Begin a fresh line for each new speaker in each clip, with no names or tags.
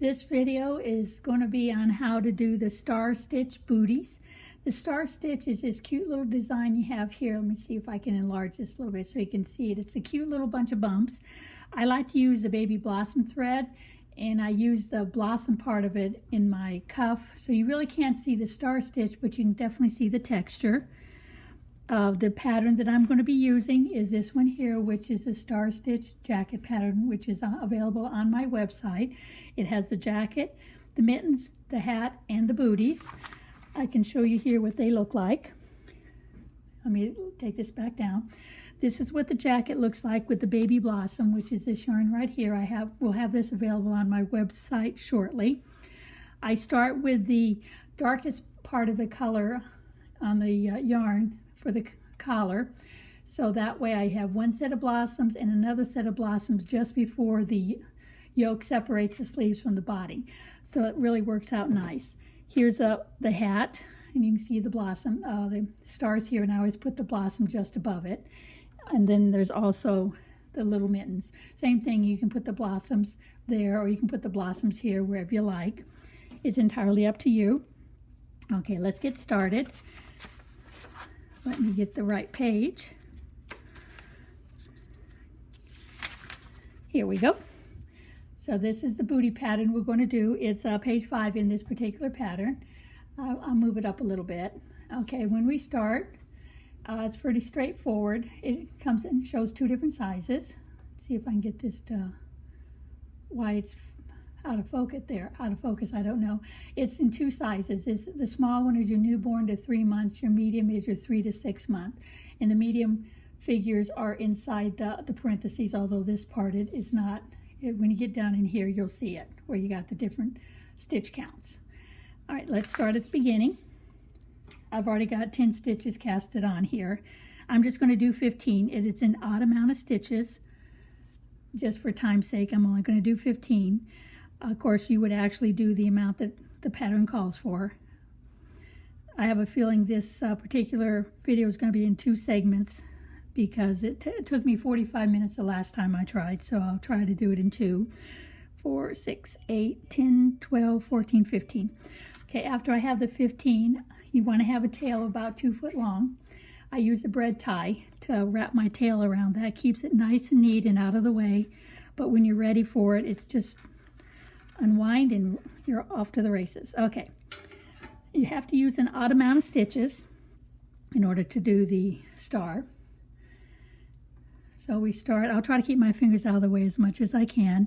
This video is going to be on how to do the star stitch booties. The star stitch is this cute little design you have here. Let me see if I can enlarge this a little bit so you can see it. It's a cute little bunch of bumps. I like to use the baby blossom thread, and I use the blossom part of it in my cuff. So you really can't see the star stitch, but you can definitely see the texture. The pattern that I'm going to be using is this one here, which is a star stitch jacket pattern, which is available on my website. It has the jacket, the mittens, the hat, and the booties. I can show you here what they look like. Let me take this back down. This is what the jacket looks like with the baby blossom, which is this yarn right here. Will have this available on my website shortly. I start with the darkest part of the color on the yarn for the collar, so that way I have one set of blossoms and another set of blossoms just before the yoke separates the sleeves from the body. So it really works out nice. Here's the hat, and you can see the blossom, the stars here, and I always put the blossom just above it. And then there's also the little mittens. Same thing, you can put the blossoms there, or you can put the blossoms here, wherever you like. It's entirely up to you. Okay, let's get started. Let me get the right page. Here we go. So this is the booty pattern we're going to do. It's page 5 in this particular pattern. I'll move it up a little bit. Okay, when we start, it's pretty straightforward. It comes and shows 2 different sizes. Let's see if I can get this to why it's out of focus there. Out of focus, I don't know. It's in 2 sizes. The small one is your newborn to 3 months. Your medium is your 3 to 6 month. And the medium figures are inside the parentheses, although this part is not. When you get down in here, you'll see it, where you got the different stitch counts. All right, let's start at the beginning. I've already got 10 stitches casted on here. I'm just going to do 15. It's an odd amount of stitches. Just for time's sake, I'm only going to do 15. Of course, you would actually do the amount that the pattern calls for. I have a feeling this particular video is going to be in 2 segments because it took me 45 minutes the last time I tried, so I'll try to do it in 2, 4, 6, 8, 10, 12, 14, 15. Okay, after I have the 15, you want to have a tail about 2 foot long. I use a bread tie to wrap my tail around. That keeps it nice and neat and out of the way, but when you're ready for it, it's just unwind and you're off to the races. Okay, you have to use an odd amount of stitches in order to do the star. So we start, I'll try to keep my fingers out of the way as much as I can.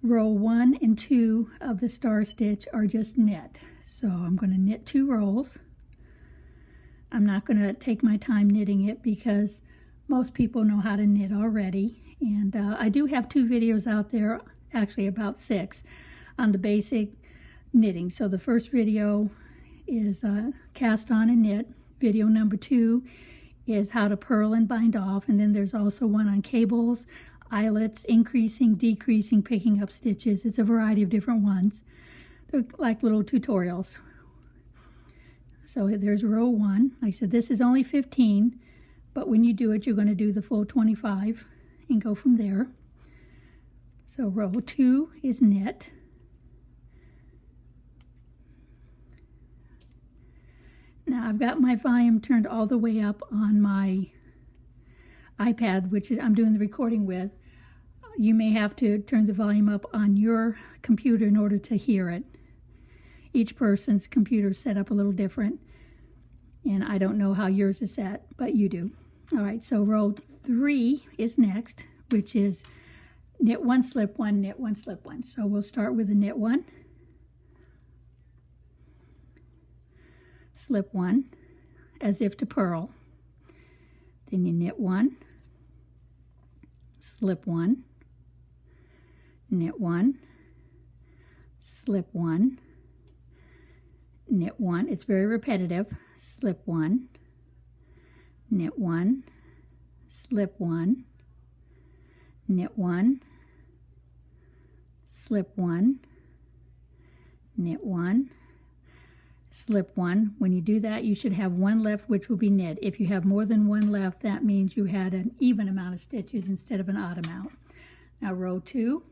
Row 1 and 2 of the star stitch are just knit. So I'm going to knit 2 rows. I'm not going to take my time knitting it because most people know how to knit already. And I do have 2 videos out there, actually about 6, on the basic knitting. So the first video is cast on and knit. Video number 2 is how to purl and bind off. And then there's also one on cables, eyelets, increasing, decreasing, picking up stitches. It's a variety of different ones. They're like little tutorials. So there's row 1. Like I said, this is only 15, but when you do it, you're going to do the full 25 and go from there. So row 2 is knit. Now I've got my volume turned all the way up on my iPad, which I'm doing the recording with. You may have to turn the volume up on your computer in order to hear it. Each person's computer is set up a little different, and I don't know how yours is set, but you do. All right, so row 3 is next, which is knit 1, slip 1, knit 1, slip 1. So we'll start with the knit 1, slip 1, as if to purl. Then you knit 1, slip 1, knit 1, slip 1, knit 1. It's very repetitive. Slip 1, knit 1, slip 1, knit 1, slip 1, knit 1, slip 1. When you do that, you should have 1 left, which will be knit. If you have more than 1 left, that means you had an even amount of stitches instead of an odd amount. Now row 2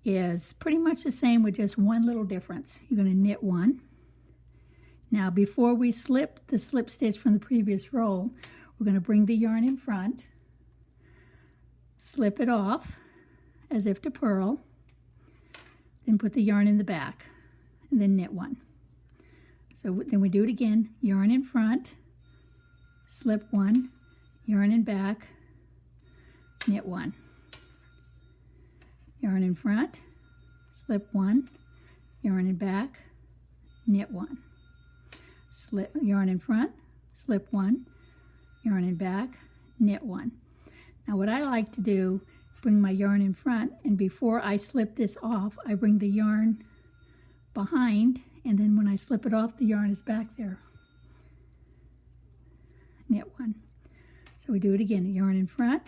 is pretty much the same with just one little difference. You're going to knit one. Now before we slip the slip stitch from the previous row, we're going to bring the yarn in front, slip it off as if to purl, then put the yarn in the back, and then knit one. So then we do it again, yarn in front, slip one, yarn in back, knit one. Yarn in front, slip one, yarn in back, knit one. Slip, yarn in front, slip one, yarn in back, knit one. Now what I like to do, bring my yarn in front, and before I slip this off, I bring the yarn behind, and then when I slip it off, the yarn is back there. Knit one. So we do it again, yarn in front,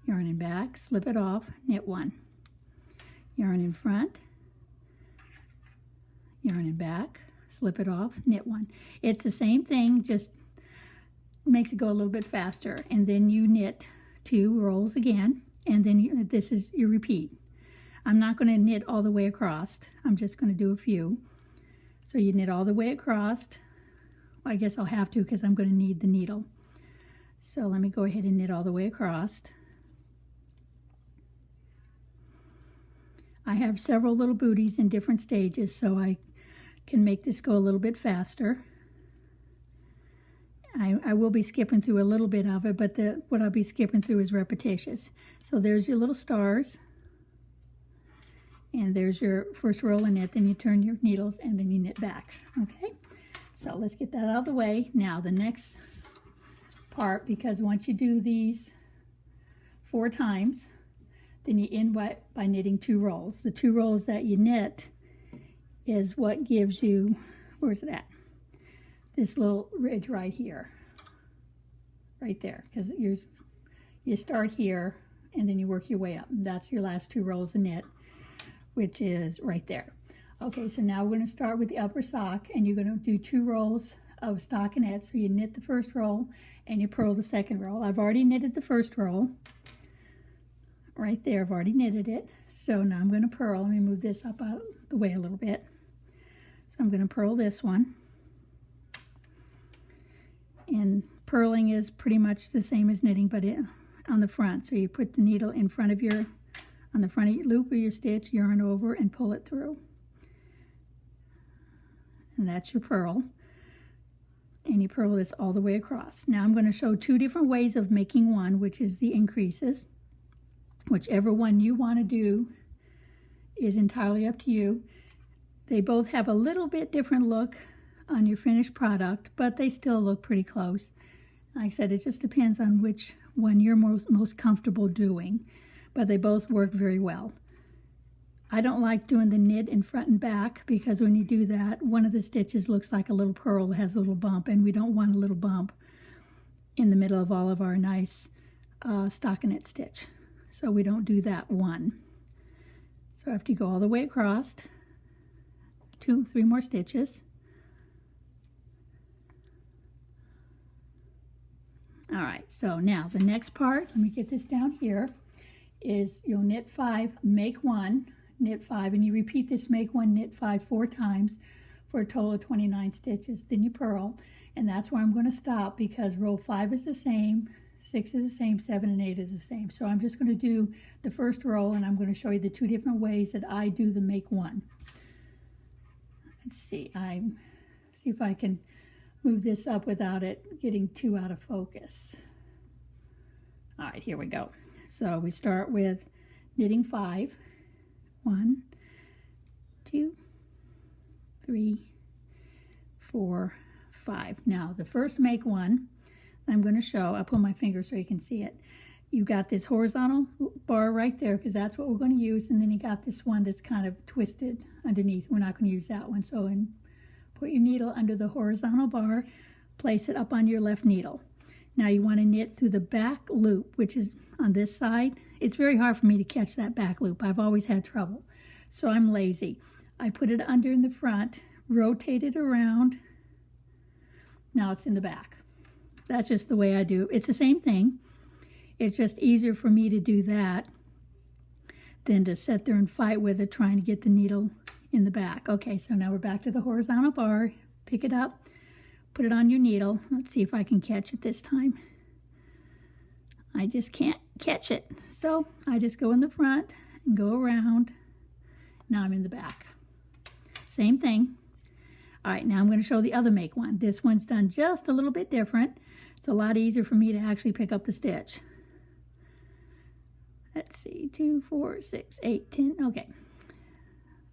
yarn in back, slip it off, knit one. Yarn in front, yarn in back, slip it off, knit one. It's the same thing, just makes it go a little bit faster. And then you knit 2 rows again, and then this is your repeat. I'm not going to knit all the way across. I'm just going to do a few. So you knit all the way across. Well, I guess I'll have to because I'm going to need the needle. So let me go ahead and knit all the way across. I have several little booties in different stages, so I can make this go a little bit faster. I will be skipping through a little bit of it, but what I'll be skipping through is repetitious. So there's your little stars, and there's your first roll in knit, then you turn your needles, and then you knit back, okay? So let's get that out of the way. Now the next part, because once you do these 4 times, then you end by knitting 2 rows. The 2 rows that you knit is what gives you, where's it at? This little ridge right here, right there, because you start here and then you work your way up. That's your last 2 rows of knit, which is right there. Okay, so now we're going to start with the upper sock, and you're going to do 2 rows of stockinette. So you knit the first row and you purl the second row. I've already knitted the first row. Right there, I've already knitted it. So now I'm going to purl. Let me move this up out of the way a little bit. So I'm going to purl this one. And purling is pretty much the same as knitting, but on the front. So you put the needle in front of on the front of your loop of your stitch, yarn over and pull it through. And that's your purl. And you purl this all the way across. Now I'm going to show 2 different ways of making one, which is the increases. Whichever one you want to do is entirely up to you. They both have a little bit different look on your finished product, but they still look pretty close. Like I said, it just depends on which one you're most comfortable doing, but they both work very well. I don't like doing the knit in front and back, because when you do that, one of the stitches looks like a little purl that has a little bump, and we don't want a little bump in the middle of all of our nice stockinette stitch. So we don't do that one. So after you go all the way across, 2, 3 more stitches. All right, so now the next part, let me get this down here, is you'll knit 5, make 1, knit 5, and you repeat this make 1, knit 5 4 times for a total of 29 stitches. Then you purl, and that's where I'm going to stop, because row 5 is the same, 6 is the same, 7 and 8 is the same. So I'm just going to do the first row, and I'm going to show you the 2 different ways that I do the make 1. Let's see, see if I can move this up without it getting too out of focus. All right, here we go. So we start with knitting 5. 1, 2, 3, 4, 5. Now the first make 1, I'm going to show, I'll put my finger so you can see it. You got this horizontal bar right there, because that's what we're going to use, and then you got this one that's kind of twisted underneath. We're not going to use that one. So put your needle under the horizontal bar, place it up on your left needle. Now you want to knit through the back loop, which is on this side. It's very hard for me to catch that back loop. I've always had trouble, so I'm lazy. I put it under in the front, rotate it around. Now it's in the back. That's just the way I do. It's the same thing. it's just easier for me to do that than to sit there and fight with it trying to get the needle in the back. Okay, so now we're back to the horizontal bar. Pick it up, put it on your needle. Let's see if I can catch it this time. I just can't catch it. So I just go in the front and go around. Now I'm in the back. Same thing. All right, now I'm going to show the other make one. This one's done just a little bit different. It's a lot easier for me to actually pick up the stitch. Let's see, 2, 4, 6, 8, 10, okay.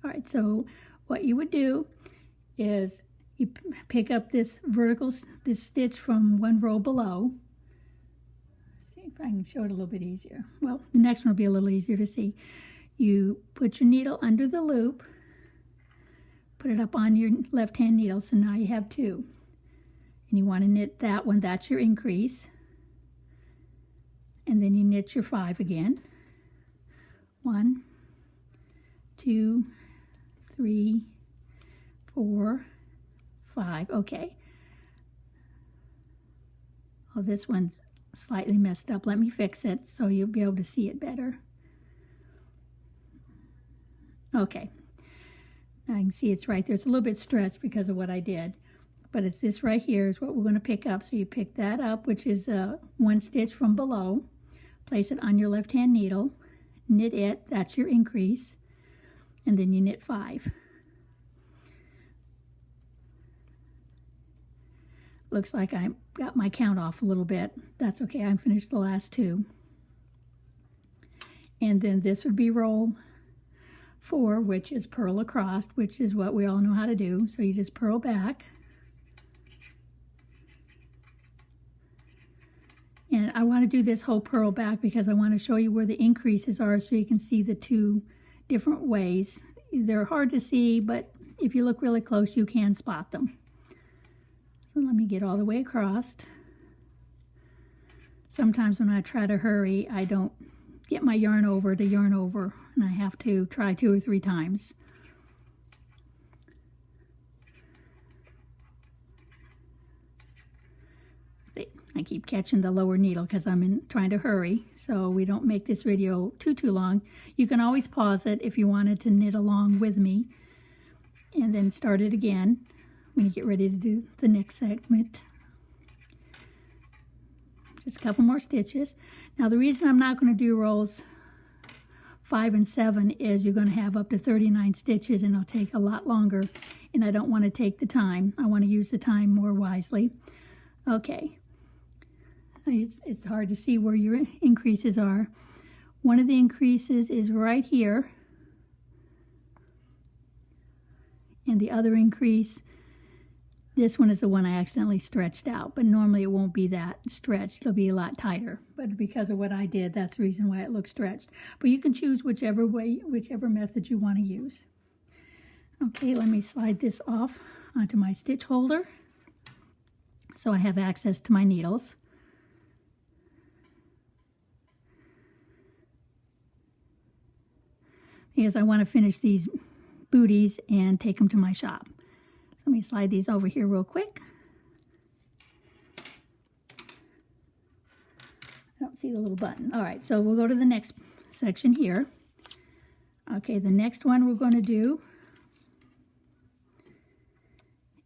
All right, so what you would do is you pick up this this stitch from one row below. Let's see if I can show it a little bit easier. Well, the next one will be a little easier to see. You put your needle under the loop, put it up on your left-hand needle, so now you have 2. And you want to knit that one, that's your increase. And then you knit your 5 again. 1, 2, 3, 4, 5. Okay. Oh, this one's slightly messed up. Let me fix it so you'll be able to see it better. Okay. I can see it's right there. It's a little bit stretched because of what I did. But it's this right here is what we're going to pick up. So you pick that up, which is 1 stitch from below. Place it on your left-hand needle. Knit it. That's your increase. And then you knit 5. Looks like I got my count off a little bit. That's okay. I finished the last 2. And then this would be row 4, which is purl across, which is what we all know how to do. So you just purl back. And I want to do this whole purl back because I want to show you where the increases are so you can see the 2 different ways. They're hard to see, but if you look really close, you can spot them. So let me get all the way across. Sometimes when I try to hurry, I don't get my yarn over to yarn over, and I have to try 2 or 3 times. I keep catching the lower needle because I'm trying to hurry, so we don't make this video too long. You can always pause it if you wanted to knit along with me, and then start it again when you get ready to do the next segment. Just a couple more stitches. Now the reason I'm not going to do rows 5 and 7 is you're going to have up to 39 stitches and it'll take a lot longer, and I don't want to take the time. I want to use the time more wisely. Okay. It's hard to see where your increases are. One of the increases is right here, and the other increase, this one is the one I accidentally stretched out, but normally it won't be that stretched. It'll be a lot tighter, but because of what I did, that's the reason why it looks stretched. But you can choose whichever method you want to use. Okay, let me slide this off onto my stitch holder so I have access to my needles. Because I want to finish these booties and take them to my shop. So let me slide these over here real quick. I don't see the little button. All right, so we'll go to the next section here. Okay, the next one we're going to do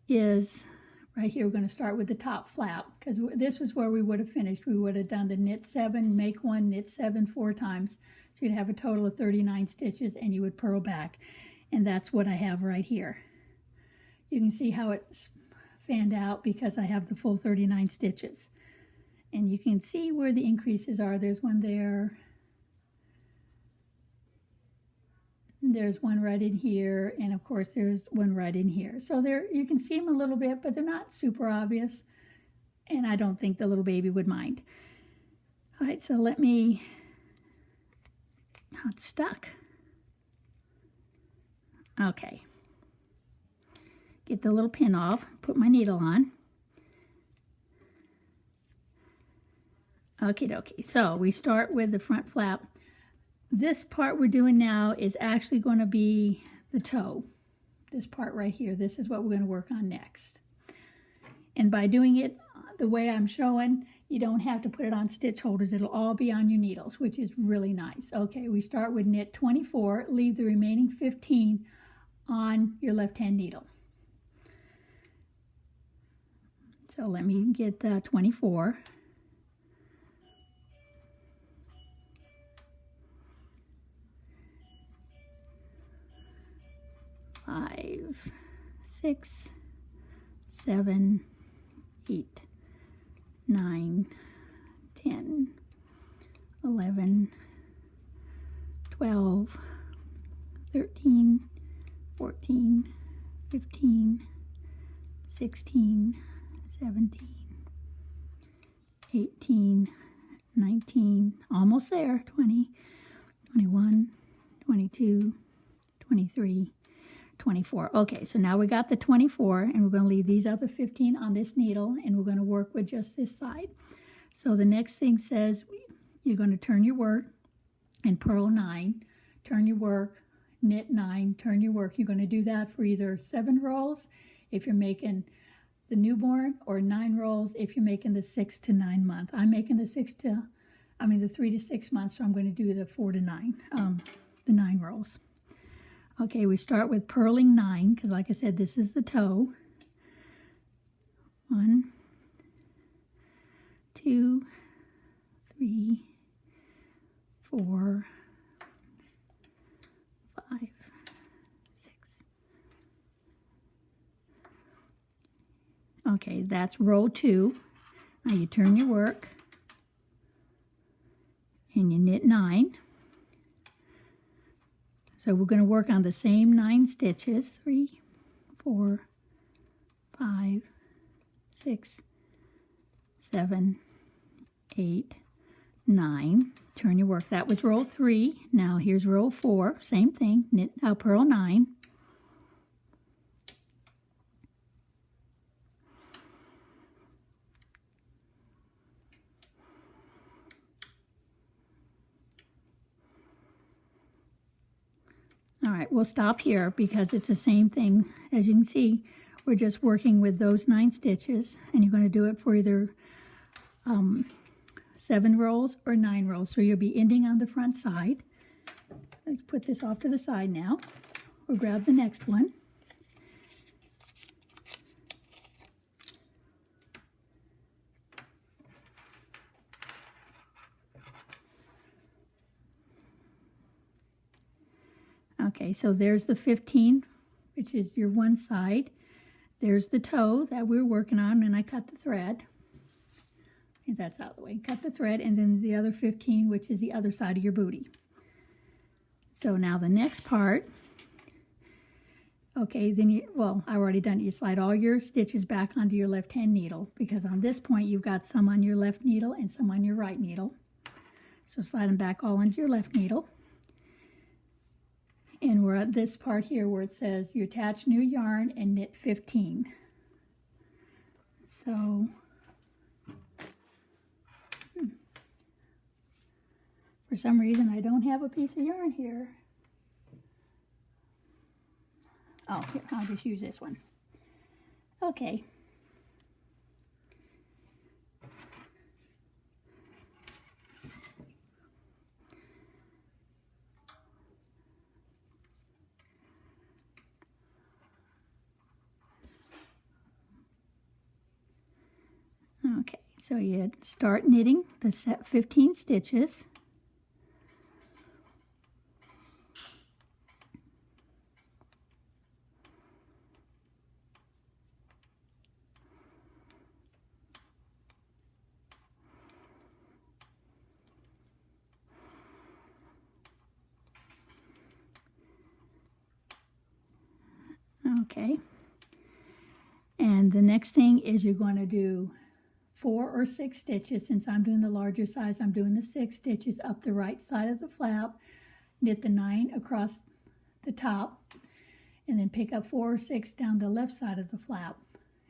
is right here. We're going to start with the top flap because this was where we would have finished. We would have done the knit 7, make 1, knit 7 4 times. So you'd have a total of 39 stitches and you would purl back. And that's what I have right here. You can see how it's fanned out because I have the full 39 stitches. And you can see where the increases are. There's one there. There's one right in here. And of course there's one right in here. So there you can see them a little bit, but they're not super obvious. And I don't think the little baby would mind. All right, so let me... Now it's stuck. Okay. Get the little pin off, put my needle on. Okie dokie. So we start with the front flap. This part we're doing now is actually going to be the toe. This part right here. This is what we're going to work on next. And by doing it the way I'm showing, You don't have to put it on stitch holders. It'll all be on your needles, which is really nice. Okay, we start with knit 24, leave the remaining 15 on your left hand needle. So let me get the 24. 5, 6, 7, 8, 9, 10, 11, 12, 13, 14, 15, 16, 17, 18, 19, almost there, 20, 21, 22, 23, 24. Okay, so now we got the 24, and we're going to leave these other 15 on this needle, and we're going to work with just this side. So the next thing says you're going to turn your work and purl 9, turn your work, knit 9, turn your work. You're going to do that for either 7 rows if you're making the newborn, or 9 rows if you're making the 6 to 9 month. I'm making the 3 to 6 months, so I'm going to do the 4 to 9, the 9 rows. Okay, we start with purling 9, because like I said, this is the toe. 1, 2, 3, 4, 5, 6. Okay, that's row 2. Now you turn your work and you knit 9. So we're going to work on the same 9 stitches, 3, 4, 5, 6, 7, 8, 9. Turn your work. That was row 3. Now here's row 4. Same thing. Knit, purl 9. All right, we'll stop here because it's the same thing. As you can see, we're just working with those 9 stitches, and you're going to do it for either 7 rows or 9 rows. So you'll be ending on the front side. Let's put this off to the side now. We'll grab the next one. Okay, so there's the 15, which is your one side. There's the toe that we're working on, and I cut the thread. And that's out of the way. Cut the thread, and then the other 15, which is the other side of your booty. So now the next part, okay, then I already done it. You slide all your stitches back onto your left-hand needle, because on this point, you've got some on your left needle and some on your right needle. So slide them back all onto your left needle. And we're at this part here where it says you attach new yarn and knit 15. So, for some reason I don't have a piece of yarn here. Oh, here, I'll just use this one. Okay. Okay, so you start knitting the 15 stitches. Okay, and the next thing is you're going to do 4 or 6 stitches. Since I'm doing the larger size, I'm doing the 6 stitches up the right side of the flap, knit the 9 across the top, and then pick up 4 or 6 down the left side of the flap,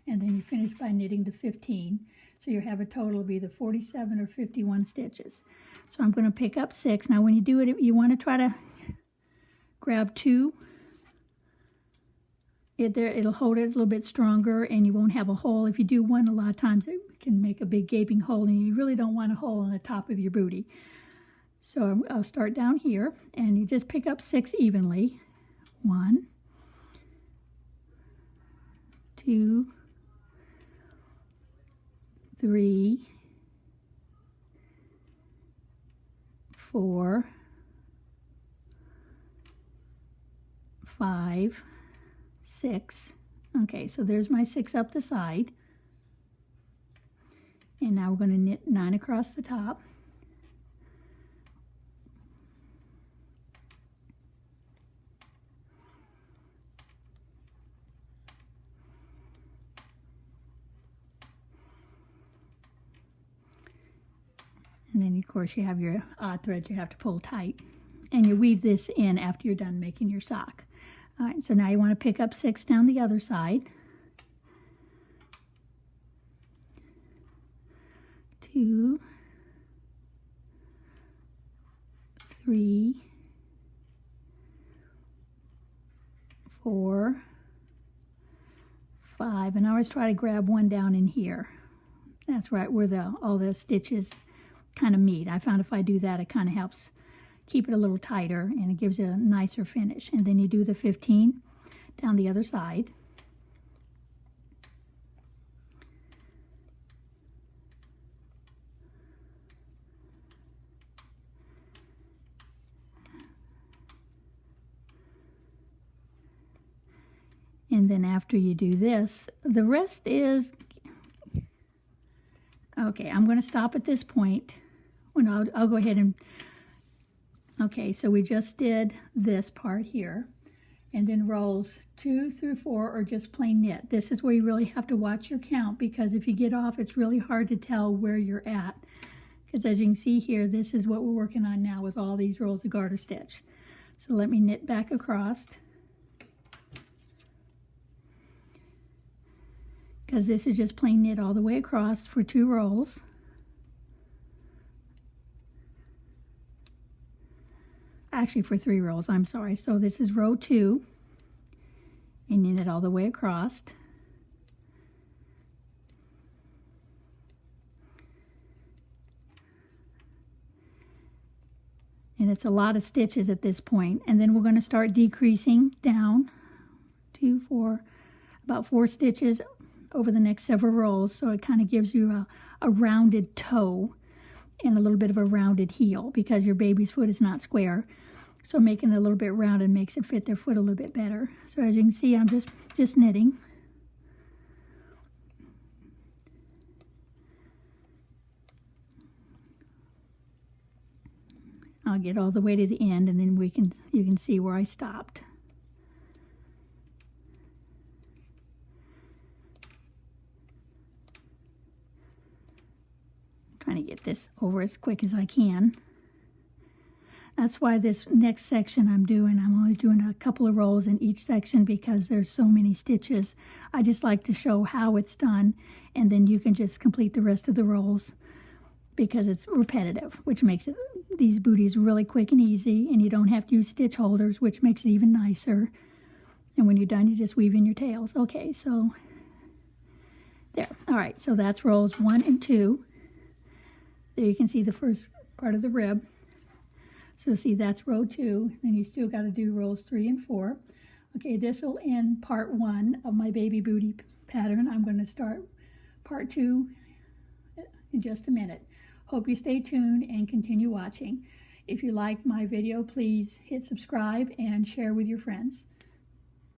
and then you finish by knitting the 15. So you have a total of either 47 or 51 stitches. So I'm going to pick up 6. Now when you do it, you want to try to grab 2 it'll hold it a little bit stronger, and you won't have a hole. If you do one, a lot of times it can make a big gaping hole, and you really don't want a hole on the top of your booty. So I'll start down here, and you just pick up 6 evenly. 1, 2, 3, 4, 5, 6. Okay, so there's my 6 up the side. And now we're going to knit 9 across the top. And then, of course, you have your odd threads you have to pull tight. And you weave this in after you're done making your sock. All right, so now you want to pick up 6 down the other side. 2, 3, 4, 5. And I always try to grab one down in here. That's right where all the stitches kind of meet. I found if I do that, it kind of helps keep it a little tighter, and it gives you a nicer finish. And then you do the 15 down the other side. And then after you do this, the rest is, okay, I'm going to stop at this point. Well, I'll go ahead and, okay, so we just did this part here. And then rows 2 through 4 are just plain knit. This is where you really have to watch your count, because if you get off, it's really hard to tell where you're at. Because as you can see here, this is what we're working on now with all these rows of garter stitch. So let me knit back across. Because this is just plain knit all the way across for 2 rows. Actually for 3 rows, I'm sorry. So this is row 2, and knit it all the way across. And it's a lot of stitches at this point. And then we're going to start decreasing down 2, 4, about 4 stitches over the next several rows, so it kind of gives you a rounded toe and a little bit of a rounded heel, because your baby's foot is not square. So making it a little bit rounded makes it fit their foot a little bit better. So as you can see, I'm just knitting. I'll get all the way to the end, and then you can see where I stopped. Trying to get this over as quick as I can. That's why this next section I'm only doing a couple of rows in each section, because there's so many stitches. I just like to show how it's done, and then you can just complete the rest of the rows, because it's repetitive, which makes these booties really quick and easy, and you don't have to use stitch holders, which makes it even nicer. And when you're done, you just weave in your tails. Okay, so there. All right, so that's rows 1 and 2. There you can see the first part of the rib. So see, that's row 2. Then you still got to do rows 3 and 4. Okay, this will end part 1 of my baby booty pattern. I'm going to start part 2 in just a minute. Hope you stay tuned and continue watching. If you liked my video, please hit subscribe and share with your friends.